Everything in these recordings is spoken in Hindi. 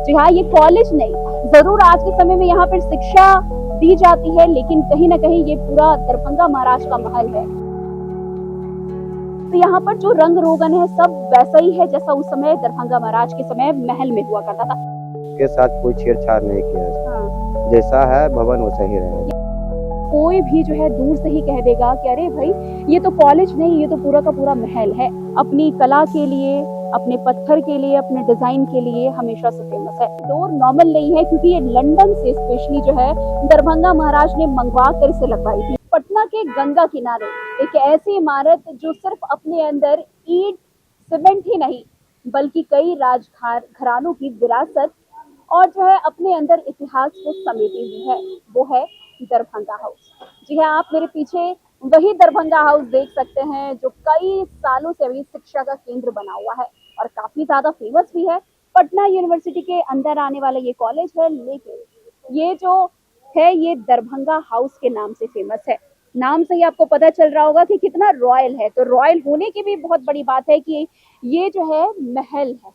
जी हाँ, ये कॉलेज नहीं, जरूर आज के समय में यहाँ पर शिक्षा दी जाती है, लेकिन कहीं ना कहीं ये पूरा दरभंगा महाराज का महल है। तो यहाँ पर जो रंग रोगन है सब वैसा ही है जैसा उस समय दरभंगा महाराज के समय महल में हुआ करता था। के साथ कोई छेड़छाड़ नहीं किया। हाँ। जैसा है भवन वैसा ही रहेगा। कोई भी जो है दूर से ही कह देगा कि अरे भाई ये तो कॉलेज नहीं, ये तो पूरा का पूरा महल है। अपनी कला के लिए, अपने पत्थर के लिए, अपने डिजाइन के लिए हमेशा से फेमस है। डोर नॉर्मल नहीं है क्योंकि ये लंदन से स्पेशली जो है दरभंगा महाराज ने मंगवा कर इसे लगवाई थी। पटना के गंगा किनारे एक ऐसी इमारत जो सिर्फ अपने अंदर ईंट सीमेंट ही नहीं बल्कि कई राजघरानों की विरासत और जो है अपने अंदर इतिहास को समेटे हुई है, वो है दरभंगा हाउस। जी हाँ, आप मेरे पीछे वही दरभंगा हाउस देख सकते हैं जो कई सालों से अभी शिक्षा का केंद्र बना हुआ है और काफी ज्यादा फेमस भी है। पटना यूनिवर्सिटी के अंदर आने वाला ये कॉलेज है, लेकिन ये जो है ये दरभंगा हाउस के नाम से फेमस है। नाम से ही आपको पता चल रहा होगा कि कितना रॉयल है। तो रॉयल होने की भी बहुत बड़ी बात है कि ये जो है महल है।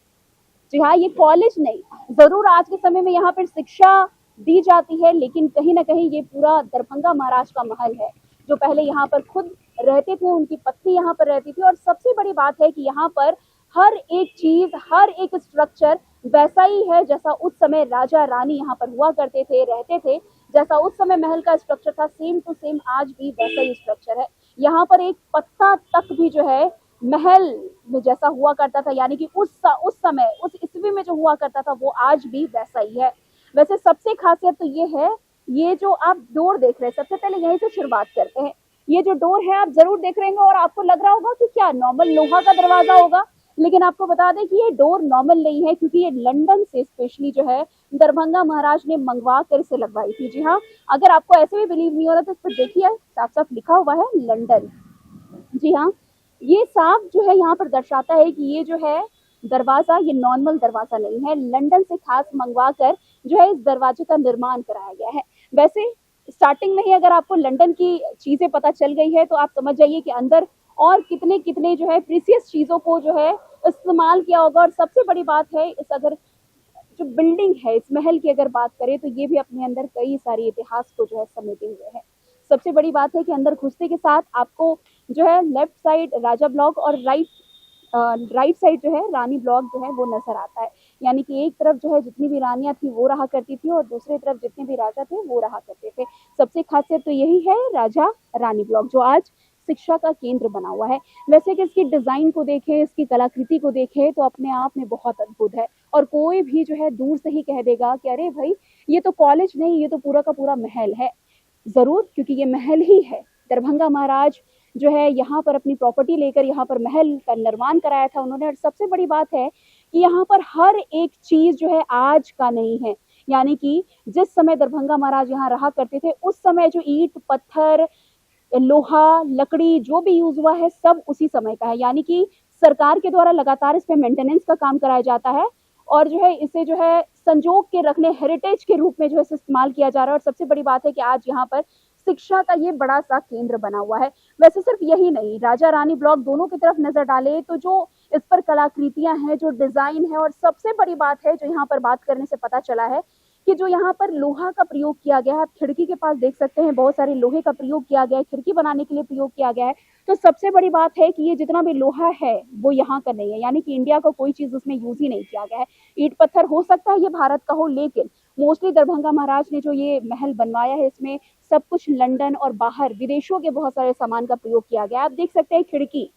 जी हाँ, ये कॉलेज नहीं, जरूर आज के समय में यहाँ पर शिक्षा दी जाती है, लेकिन कहीं ना कहीं ये पूरा दरभंगा महाराज का महल है जो पहले यहाँ पर खुद रहते थे, उनकी पत्नी यहाँ पर रहती थी। और सबसे बड़ी बात है कि यहाँ पर हर एक चीज, हर एक स्ट्रक्चर वैसा ही है जैसा उस समय राजा रानी यहाँ पर हुआ करते थे, रहते थे। जैसा उस समय महल का स्ट्रक्चर था सेम टू सेम आज भी वैसा ही स्ट्रक्चर है। यहाँ पर एक पत्ता तक भी जो है महल में जैसा हुआ करता था, यानी कि उस समय उस ईस्वी में जो हुआ करता था वो आज भी वैसा ही है। वैसे सबसे खासियत तो ये है, ये जो आप डोर देख रहे हैं, सबसे पहले यहीं से शुरुआत करते हैं। ये जो डोर है आप जरूर देख रहे होंगे और आपको लग रहा होगा कि क्या नॉर्मल लोहा का दरवाजा होगा, लेकिन आपको बता दें कि ये डोर नॉर्मल नहीं है क्योंकि ये लंदन से स्पेशली जो है दरभंगा महाराज ने मंगवा कर इसे लगवाई थी। जी हाँ, अगर आपको ऐसे भी बिलीव नहीं हो रहा तो इस पर देखिए साफ साफ लिखा हुआ है लंदन। जी हाँ, ये साफ जो है यहाँ पर दर्शाता है कि ये जो है दरवाजा ये नॉर्मल दरवाजा नहीं है, लंदन से खास मंगवा कर जो है इस दरवाजे का निर्माण कराया गया है। वैसे स्टार्टिंग में ही अगर आपको लंदन की चीजें पता चल गई है तो आप समझ जाइए कि अंदर और कितने कितने जो है प्रीसियस चीजों को जो है इस्तेमाल किया होगा। और सबसे बड़ी बात है, इस अगर जो बिल्डिंग है इस महल की अगर बात करें तो ये भी अपने अंदर कई सारी इतिहास को जो है समेटे हुए है। सबसे बड़ी बात है कि अंदर घुसते के साथ आपको जो है लेफ्ट साइड राजा ब्लॉक और राइट साइड जो है रानी ब्लॉक जो है वो नजर आता है। यानी कि एक तरफ जो है जितनी भी रानियां थी वो रहा करती थी और दूसरी तरफ जितने भी राजा थे वो रहा करते थे। सबसे खासियत तो यही है राजा रानी ब्लॉक जो आज शिक्षा का केंद्र बना हुआ है। वैसे कि इसकी डिजाइन को देखें, इसकी कलाकृति को देखें तो अपने आप में बहुत अद्भुत है। और कोई भी जो है दूर से ही कह देगा कि अरे भाई ये तो कॉलेज नहीं, ये तो पूरा का पूरा महल है। जरूर, क्योंकि ये महल ही है। दरभंगा महाराज जो है यहाँ पर अपनी प्रॉपर्टी लेकर यहाँ पर महल का निर्माण कराया था उन्होंने। और सबसे बड़ी बात है कि यहाँ पर हर एक चीज जो है आज का नहीं है, यानी कि जिस समय दरभंगा महाराज यहाँ रहा करते थे उस समय जो ईंट पत्थर लोहा लकड़ी जो भी यूज हुआ है सब उसी समय का है। यानी कि सरकार के द्वारा लगातार इस पे मेंटेनेंस का काम कराया जाता है और जो है इसे जो है संजोग के रखने, हेरिटेज के रूप में जो है इस्तेमाल किया जा रहा है। और सबसे बड़ी बात है कि आज यहाँ पर शिक्षा का ये बड़ा सा केंद्र बना हुआ है। वैसे सिर्फ यही नहीं, राजा रानी ब्लॉक दोनों की तरफ नजर डाले तो जो इस पर कलाकृतियां हैं, जो डिजाइन है, और सबसे बड़ी बात है जो यहाँ पर बात करने से पता चला है कि जो यहाँ पर लोहा का प्रयोग किया गया है, आप खिड़की के पास देख सकते हैं बहुत सारे लोहे का प्रयोग किया गया है, खिड़की बनाने के लिए प्रयोग किया गया है। तो सबसे बड़ी बात है कि ये जितना भी लोहा है वो यहाँ का नहीं है, यानी कि इंडिया का कोई चीज उसमें यूज ही नहीं किया गया है। ईंट पत्थर हो सकता है ये भारत का हो, लेकिन मोस्टली दरभंगा महाराज ने जो ये महल बनवाया है इसमें सब कुछ लंदन और बाहर विदेशों के बहुत सारे सामान का प्रयोग किया गया है। आप देख सकते हैं खिड़की,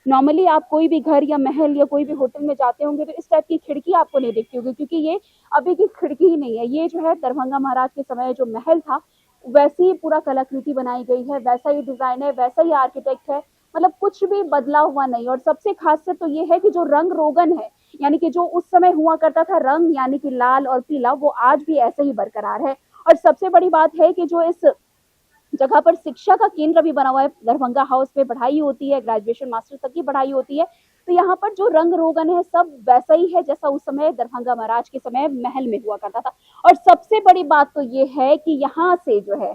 नॉर्मली आप कोई भी घर या महल या कोई भी होटल में जाते होंगे तो इस टाइप की खिड़की आपको नहीं दिखती होगी, क्योंकि ये अभी की खिड़की ही नहीं है। ये जो है दरभंगा महाराज के समय जो महल था वैसी ही पूरा कलाकृति बनाई गई है, वैसा ही डिजाइन है, वैसा ही आर्किटेक्ट है, मतलब कुछ भी बदला हुआ नहीं। और सबसे खासियत तो ये है कि जो रंग रोगन है, यानी कि जो उस समय हुआ करता था रंग, यानी कि लाल और पीला, वो आज भी ऐसे ही बरकरार है। और सबसे बड़ी बात है कि जो इस जगह पर शिक्षा का केंद्र भी बना हुआ है, दरभंगा हाउस में पढ़ाई होती है, ग्रेजुएशन मास्टर तक की पढ़ाई होती है। तो यहाँ पर जो रंग रोगन है सब वैसा ही है जैसा उस समय दरभंगा महाराज के समय महल में हुआ करता था। और सबसे बड़ी बात तो ये है कि यहाँ से जो है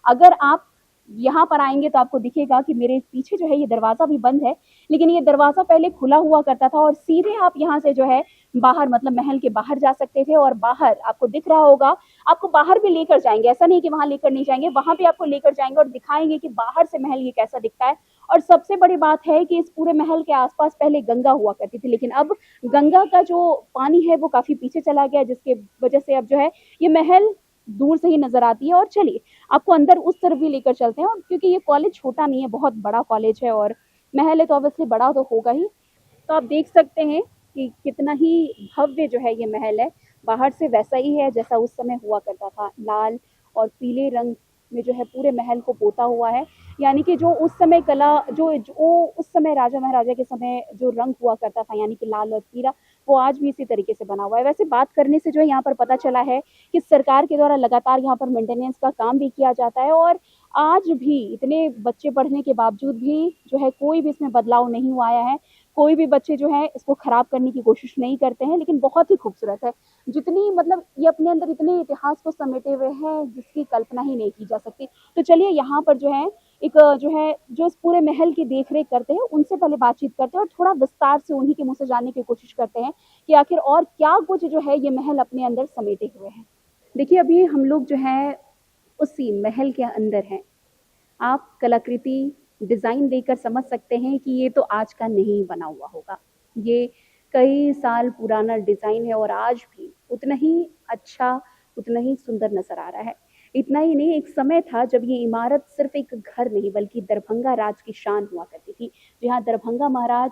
अगर आप यहाँ पर आएंगे तो आपको दिखेगा कि मेरे पीछे जो है ये दरवाज़ा भी बंद है, लेकिन ये दरवाज़ा पहले खुला हुआ करता था और सीधे आप यहाँ से जो है बाहर मतलब महल के बाहर जा सकते थे। और बाहर आपको दिख रहा होगा, आपको बाहर भी लेकर जाएंगे, ऐसा नहीं कि वहां लेकर नहीं जाएंगे, वहां भी आपको लेकर जाएंगे और दिखाएंगे कि बाहर से महल ये कैसा दिखता है। और सबसे बड़ी बात है कि इस पूरे महल के आसपास पहले गंगा हुआ करती थी, लेकिन अब गंगा का जो पानी है वो काफी पीछे चला गया, जिसके वजह से अब जो है ये महल दूर से ही नजर आती है। और चलिए आपको अंदर उस तरफ भी लेकर चलते हैं, और क्योंकि ये कॉलेज छोटा नहीं है, बहुत बड़ा कॉलेज है और महल है तो ऑब्वियसली बड़ा तो होगा ही। तो आप देख सकते हैं कि कितना ही भव्य जो है ये महल है। बाहर से वैसा ही है जैसा उस समय हुआ करता था, लाल और पीले रंग में जो है पूरे महल को पोता हुआ है। यानी कि जो उस समय कला जो उस समय राजा महाराजा के समय जो रंग हुआ करता था, यानी कि लाल और पीला, वो आज भी इसी तरीके से बना हुआ है। वैसे बात करने से जो है यहाँ पर पता चला है कि सरकार के द्वारा लगातार यहाँ पर मेंटेनेंस का काम भी किया जाता है, और आज भी इतने बच्चे पढ़ने के बावजूद भी जो है कोई भी इसमें बदलाव नहीं हुआ है। कोई भी बच्चे जो है इसको खराब करने की कोशिश नहीं करते हैं, लेकिन बहुत ही खूबसूरत है। जितनी मतलब ये अपने अंदर इतने इतिहास को समेटे हुए हैं जिसकी कल्पना ही नहीं की जा सकती। तो चलिए यहाँ पर जो है एक जो है जो इस पूरे महल की देखरेख करते हैं उनसे पहले बातचीत करते हैं और थोड़ा विस्तार से उन्हीं के मुंह से जानने की कोशिश करते हैं कि आखिर और क्या कुछ जो है ये महल अपने अंदर समेटे हुए हैं। देखिए अभी हम लोग जो है उसी महल के अंदर हैं। आप कलाकृति डिज़ाइन देखकर समझ सकते हैं कि ये तो आज का नहीं बना हुआ होगा। ये कई साल पुराना डिज़ाइन है और आज भी उतना ही अच्छा, उतना ही सुंदर नज़र आ रहा है। इतना ही नहीं, एक समय था जब ये इमारत सिर्फ एक घर नहीं बल्कि दरभंगा राज की शान हुआ करती थी। जहाँ दरभंगा महाराज,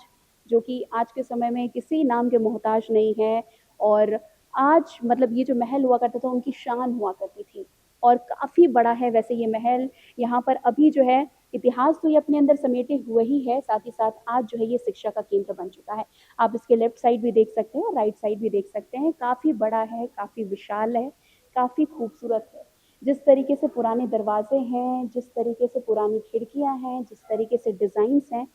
जो कि आज के समय में किसी नाम के मोहताज नहीं है, और आज मतलब ये जो महल हुआ करता था उनकी शान हुआ करती थी और काफ़ी बड़ा है वैसे ये महल। यहाँ पर अभी जो है इतिहास तो ये अपने अंदर समेटे हुए ही है, साथ ही साथ आज जो है ये शिक्षा का केंद्र बन चुका है। आप इसके लेफ्ट साइड भी देख सकते हैं और राइट साइड भी देख सकते हैं, काफ़ी बड़ा है, काफ़ी विशाल है, काफ़ी खूबसूरत है। जिस तरीके से पुराने दरवाजे हैं, जिस तरीके से पुरानी खिड़कियां हैं, जिस तरीके से डिज़ाइंस हैं,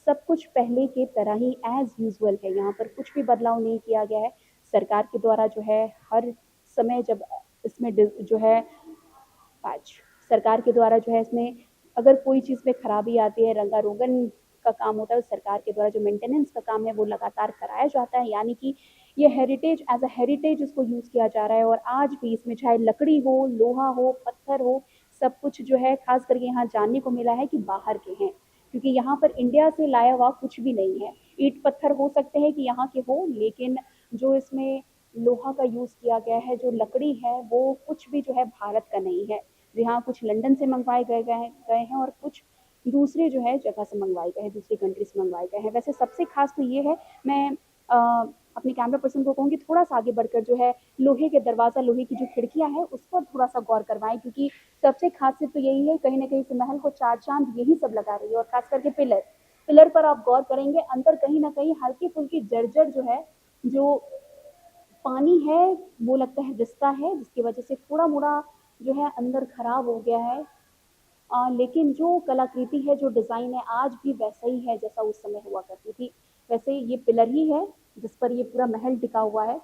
सब कुछ पहले के तरह ही एज यूजुअल है। यहाँ पर कुछ भी बदलाव नहीं किया गया है। सरकार के द्वारा जो है हर समय जब इसमें जो है आज सरकार के द्वारा जो है इसमें अगर कोई चीज़ में खराबी आती है, रंगारोगन का काम होता है, सरकार के द्वारा जो मेंटेनेंस का काम है वो लगातार कराया जाता है। यानी कि ये हेरिटेज एज अ हेरिटेज इसको यूज़ किया जा रहा है। और आज भी इसमें चाहे लकड़ी हो, लोहा हो, पत्थर हो, सब कुछ जो है खास करके यहाँ जानने को मिला है कि बाहर के हैं, क्योंकि यहाँ पर इंडिया से लाया हुआ कुछ भी नहीं है। ईंट पत्थर हो सकते हैं कि यहाँ के हो, लेकिन जो इसमें लोहा का यूज़ किया गया है, जो लकड़ी है, वो कुछ भी जो है भारत का नहीं है। यहाँ कुछ लंदन से मंगवाए गए हैं और कुछ दूसरे जो है जगह से मंगवाए गए हैं, दूसरी कंट्री से मंगवाए गए हैं। वैसे सबसे खास तो ये है, मैं अपने कैमरा पर्सन को कहूँगी थोड़ा सा आगे बढ़कर जो है लोहे के दरवाज़ा, लोहे की जो खिड़कियाँ हैं उस पर थोड़ा सा गौर करवाएं, क्योंकि सबसे खासियत तो यही है, कहीं ना कहीं इस महल को चार चांद यही सब लगा रही है। और खास करके पिलर पर आप गौर करेंगे, अंदर कहीं ना कहीं हल्की फुल्की जर्जर जो है, जो पानी है वो लगता है रिसता है, जिसकी वजह से थोड़ा मोड़ा जो है अंदर खराब हो गया है। लेकिन जो कलाकृति है, जो डिज़ाइन है, आज भी वैसा ही है जैसा उस समय हुआ करती थी। वैसे ये पिलर ही है जिस पर ये पूरा महल टिका हुआ है।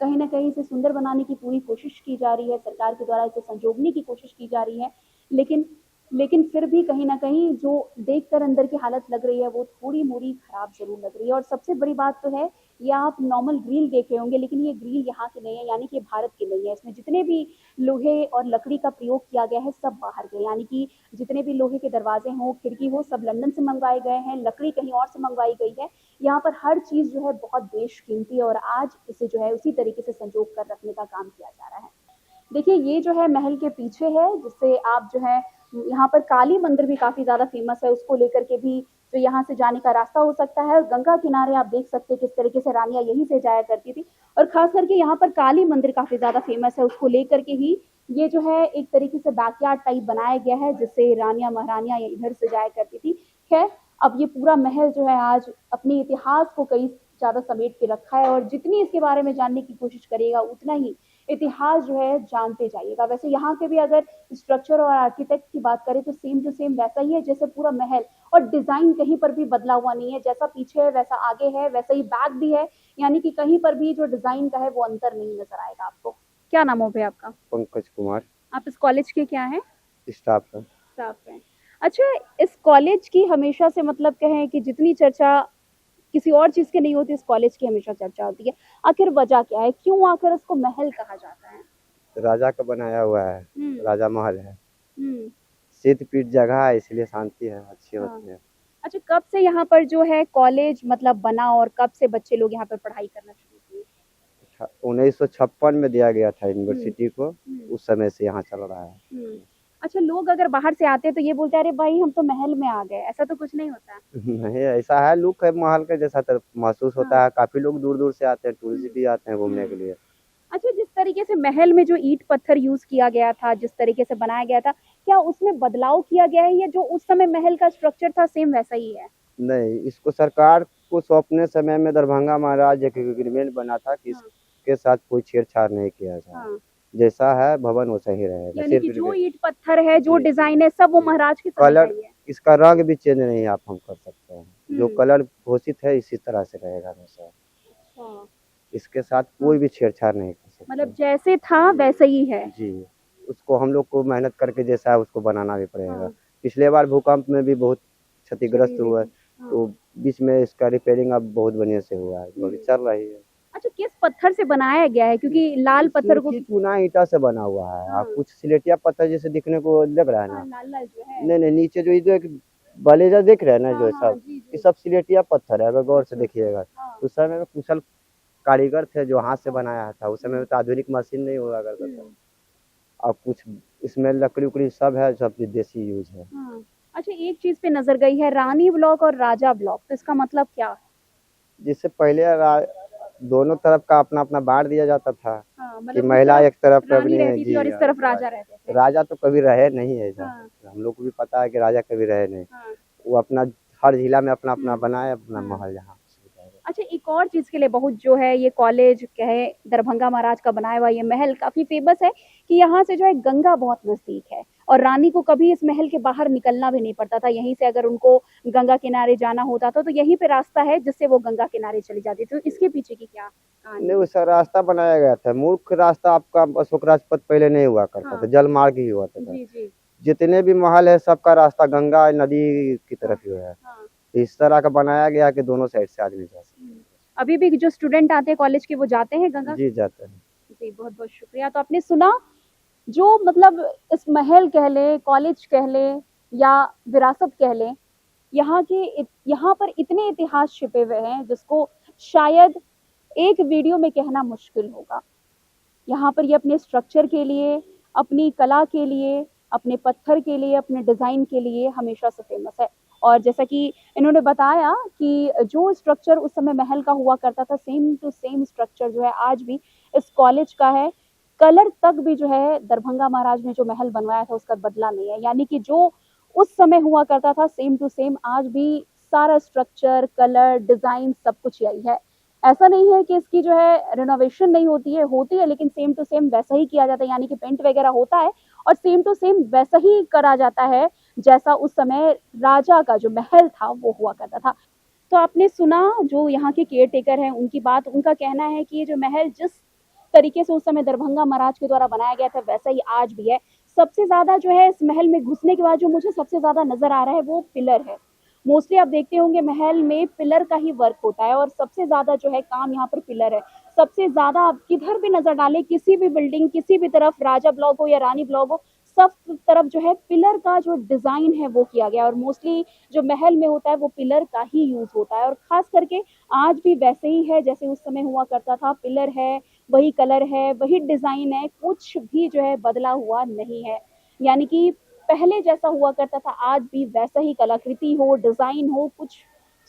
कहीं ना कहीं इसे सुंदर बनाने की पूरी कोशिश की जा रही है, सरकार के द्वारा इसे संजोगने की कोशिश की जा रही है, लेकिन लेकिन फिर भी कहीं ना कहीं जो देखकर अंदर की हालत लग रही है वो थोड़ी मोड़ी खराब जरूर लग रही है। और सबसे बड़ी बात तो है, ये आप नॉर्मल ग्रिल देख रहे होंगे, लेकिन ये ग्रिल यहाँ की नहीं है, यानी कि भारत की नहीं है। इसमें जितने भी लोहे और लकड़ी का प्रयोग किया गया है सब बाहर के, यानी कि जितने भी लोहे के दरवाजे हो, खिड़की हो, सब लंदन से मंगवाए गए हैं, लकड़ी कहीं और से मंगवाई गई है। यहाँ पर हर चीज़ जो है बहुत बेशकीमती है और आज इसे जो है उसी तरीके से संजोग कर रखने का काम किया जा रहा है। देखिए ये जो है महल के पीछे है, जिससे आप जो है यहाँ पर काली मंदिर भी काफ़ी ज़्यादा फेमस है, उसको लेकर के भी जो यहाँ से जाने का रास्ता हो सकता है। और गंगा किनारे आप देख सकते हैं किस तरीके से रानियाँ यहीं से जाया करती थी। और खास करके यहाँ पर काली मंदिर काफ़ी ज़्यादा फेमस है, उसको लेकर के ही ये जो है एक तरीके से बैकयार्ड टाइप बनाया गया है, जिससे रानियाँ महारानियाँ इधर से जाया करती थी। खैर अब ये पूरा महल जो है आज अपने इतिहास को कई ज़्यादा समेट के रखा है, और जितनी इसके बारे में जानने की कोशिश करिएगा उतना ही इतिहास जो है जानते जाइएगा। वैसे यहाँ के भी अगर स्ट्रक्चर और आर्किटेक्ट की बात करें तो सेम टू सेम वैसा ही है जैसे पूरा महल, और डिजाइन कहीं पर भी बदला हुआ नहीं है, जैसा पीछे है वैसा आगे है, वैसा ही बैक भी है, यानी कि कहीं पर भी जो डिजाइन का है वो अंतर नहीं नजर आएगा आपको। क्या नाम हो भाई आपका? पंकज कुमार। आप इस कॉलेज के क्या है? स्टाफ है। स्टाफ हैं। अच्छा, इस कॉलेज की हमेशा से मतलब कहें कि जितनी चर्चा किसी और चीज की नहीं होती, इस कॉलेज की हमेशा चर्चा होती है। आखिर वजह क्या है, क्यों आखिर इसको महल कहा जाता है? राजा का बनाया हुआ है, राजा महल है। हम्म। शीतपीठ जगह है, इसलिए शांति है, अच्छी हाँ। होती है। अच्छा, कब से यहाँ पर जो है कॉलेज मतलब बना और कब से बच्चे लोग यहाँ पर पढ़ाई करना शुरू किए? 1956 में दिया गया था हम्म। यूनिवर्सिटी को, हम्म। उस समय से यहाँ चल रहा है। हम्म। अच्छा, लोग अगर बाहर से आते हैं तो ये बोलते हैं अरे भाई हम तो महल में आ गए, ऐसा तो कुछ नहीं होता? नहीं, ऐसा है, लुक है महल के जैसा तो महसूस होता हाँ। है। काफी लोग दूर दूर से आते हैं, टूरिस्ट भी आते हैं घूमने के लिए। अच्छा, जिस तरीके से महल में जो ईंट पत्थर यूज किया गया था, जिस तरीके से बनाया गया था, क्या उसमें बदलाव किया गया है या जो उस समय महल का स्ट्रक्चर था सेम वैसा ही है? नहीं, इसको सरकार को सौंपने समय में दरभंगा महाराज एक एग्रीमेंट बना था कि हाँ। इसके साथ कोई छेड़छाड़ नहीं किया जाए। हाँ। जैसा है भवन वैसा ही रहेगा। यानी कि सिर्फ जो ईंट पत्थर है, जो जी, डिजाइन है, सब वो जी। महाराज के समय का कलर, ही है। इसका रंग भी चेंज नहीं आप हम कर सकते हैं। जो हम्म। कलर घोषित है इसी तरह से रहेगा हमेशा। हाँ। इसके साथ कोई भी छेड़छाड़ नहीं कर सकते। मतलब जैसे था वैसा ही है। जी, उसको हम लोग को मेहनत करके जैसा है उसको बनाना भी पड़ेगा। हाँ। पिछले बार भूकंप में भी बहुत क्षतिग्रस्त क्षति हुआ, हुई। हाँ। तो बीच में इसका रिपेयरिंग अब बहुत बढ़िया से हुआ है, अभी चल रही है। अच्छा, किस पत्थर से बनाया गया है? क्योंकि लाल पत्थर को सूखी चूना ईटा से बना हुआ है। हाँ। आप कुछ सिलेटिया पत्थर जैसे दिखने को लग रहा है हाँ, ना, लाल लाल जो है। नहीं नहीं, नीचे जो ये एक बलेजा दिख रहा है ना, हाँ, जो हाँ, सब जी, ये जी। सब सिलेटिया पत्थर है, अगर गौर से अच्छा, देखिएगा। हाँ। उस समय में कुशल कारीगर थे जो हाथ से बनाया था। उस समय में तो आधुनिक मशीन नहीं हुआ करता था। अब कुछ इसमें लकड़ी उकड़ी सब है, सब देसी यूज है। हाँ। अच्छा, एक चीज पे नजर गई है, रानी ब्लॉक और राजा ब्लॉक, तो इसका मतलब क्या है? जिससे पहले दोनों तरफ का अपना अपना बांट दिया जाता था। हाँ, कि मतलब उस महिला तरफ एक तरफ रानी अपनी, रहती थी जी, और इस तरफ राजा रहते थे। राजा तो कभी रहे नहीं ऐसा। हाँ। हम लोग को भी पता है कि राजा कभी रहे नहीं। हाँ। वो अपना हर जिला में अपना अपना बनाए अपना हाँ। महल यहाँ। अच्छा, एक और चीज के लिए बहुत जो है ये कॉलेज कहे, दरभंगा महाराज का बनाया हुआ ये महल काफी फेमस है कि यहाँ से जो है गंगा बहुत नजदीक है और रानी को कभी इस महल के बाहर निकलना भी नहीं पड़ता था। यहीं से अगर उनको गंगा किनारे जाना होता था तो यहीं पे रास्ता है जिससे वो गंगा किनारे चली जाती थी। तो इसके पीछे की क्या कहानी नहीं, है? वैसा रास्ता बनाया गया था। मुख्य रास्ता आपका अशोक राजपथ पहले नहीं हुआ करता था, जल मार्ग ही हुआ था। जी, जी। जितने भी महल है सबका रास्ता गंगा नदी की तरफ ही है। हाँ। इस तरह का बनाया गया कि दोनों साइड से आदमी जा सके। अभी भी जो स्टूडेंट आते हैं कॉलेज के वो जाते हैं गंगा? जी, जाते हैं। जी, बहुत बहुत शुक्रिया। तो आपने सुना जो मतलब इस महल कह ले, कॉलेज कह ले या विरासत कह ले, यहाँ पर इतने इतिहास छिपे हुए हैं जिसको शायद एक वीडियो में कहना मुश्किल होगा। यहाँ पर ये अपने स्ट्रक्चर के लिए, अपनी कला के लिए, अपने पत्थर के लिए, अपने डिजाइन के लिए हमेशा से फेमस है। और जैसा कि इन्होंने बताया कि जो स्ट्रक्चर उस समय महल का हुआ करता था सेम टू सेम स्ट्रक्चर जो है आज भी इस कॉलेज का है। कलर तक भी जो है दरभंगा महाराज ने जो महल बनवाया था उसका बदला नहीं है, यानी कि जो उस समय हुआ करता था सेम टू सेम आज भी सारा स्ट्रक्चर, कलर, डिजाइन सब कुछ यही है। ऐसा नहीं है कि इसकी जो है रिनोवेशन नहीं होती है लेकिन सेम टू सेम वैसा ही किया जाता है, यानी कि पेंट वगैरह होता है और सेम टू सेम वैसा ही करा जाता है जैसा उस समय राजा का जो महल था वो हुआ करता था। तो आपने सुना जो यहाँ के केयर टेकर हैं उनकी बात, उनका कहना है कि ये जो महल जिस तरीके से उस समय दरभंगा महाराज के द्वारा बनाया गया था वैसा ही आज भी है। सबसे ज्यादा जो है इस महल में घुसने के बाद जो मुझे सबसे ज्यादा नजर आ रहा है वो पिलर है। मोस्टली आप देखते होंगे महल में पिलर का ही वर्क होता है और सबसे ज्यादा जो है काम यहाँ पर पिलर है। सबसे ज्यादा आप किधर भी नजर डालें, किसी भी बिल्डिंग, किसी भी तरफ, राजा ब्लॉक हो या रानी ब्लॉक हो, सब तरफ जो है पिलर का जो डिजाइन है वो किया गया और मोस्टली जो महल में होता है वो पिलर का ही यूज होता है और खास करके आज भी वैसे ही है जैसे उस समय हुआ करता था। पिलर है, वही कलर है, वही डिजाइन है, कुछ भी जो है बदला हुआ नहीं है। यानी कि पहले जैसा हुआ करता था आज भी वैसा ही कलाकृति हो, डिजाइन हो, कुछ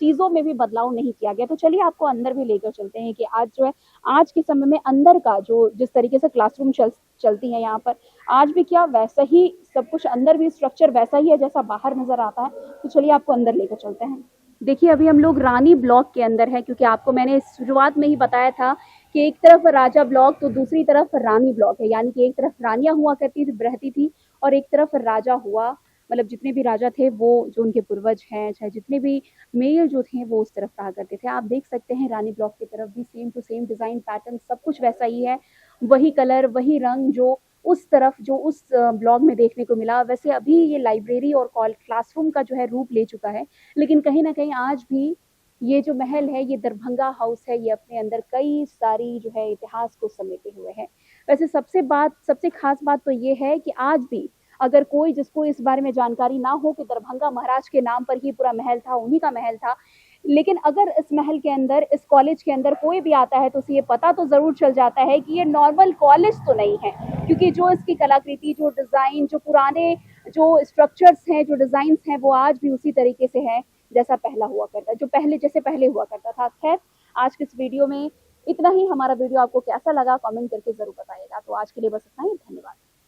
चीजों में भी बदलाव नहीं किया गया। तो चलिए आपको अंदर भी लेकर चलते हैं कि आज जो है आज के समय में अंदर का जो जिस तरीके से क्लासरूम चलती है यहाँ पर आज भी क्या वैसा ही सब कुछ, अंदर भी स्ट्रक्चर वैसा ही है जैसा बाहर नजर आता है। तो चलिए आपको अंदर लेकर चलते हैं। देखिए अभी हम लोग रानी ब्लॉक के अंदर है क्योंकि आपको मैंने शुरुआत में ही बताया था कि एक तरफ राजा ब्लॉक तो दूसरी तरफ रानी ब्लॉक है, यानी कि एक तरफ रानियां हुआ करती थी, रहती थी और एक तरफ राजा हुआ, मतलब जितने भी राजा थे वो जो उनके पूर्वज हैं, चाहे जितने भी मेल जो थे वो उस तरफ रहा करते थे। आप देख सकते हैं रानी ब्लॉक की तरफ भी same to same design pattern सब कुछ वैसा ही है, वही कलर, वही रंग जो उस तरफ जो उस ब्लॉग में देखने को मिला। वैसे अभी ये लाइब्रेरी और क्लासरूम का जो है रूप ले चुका है, लेकिन कहीं ना कहीं आज भी ये जो महल है, ये दरभंगा हाउस है, ये अपने अंदर कई सारी जो है इतिहास को समेटे हुए है। वैसे सबसे खास बात तो ये है कि आज भी अगर कोई जिसको इस बारे में जानकारी ना हो कि दरभंगा महाराज के नाम पर ही पूरा महल था, उन्हीं का महल था, लेकिन अगर इस महल के अंदर, इस कॉलेज के अंदर कोई भी आता है तो उसे ये पता तो जरूर चल जाता है कि ये नॉर्मल कॉलेज तो नहीं है, क्योंकि जो इसकी कलाकृति, जो डिजाइन, जो पुराने जो स्ट्रक्चर्स हैं, जो डिजाइन हैं, वो आज भी उसी तरीके से है जैसा पहला हुआ करता, जो पहले हुआ करता था। खैर, आज के इस वीडियो में इतना ही। हमारा वीडियो आपको कैसा लगा कमेंट करके जरूर बताइएगा। तो आज के लिए बस इतना ही, धन्यवाद।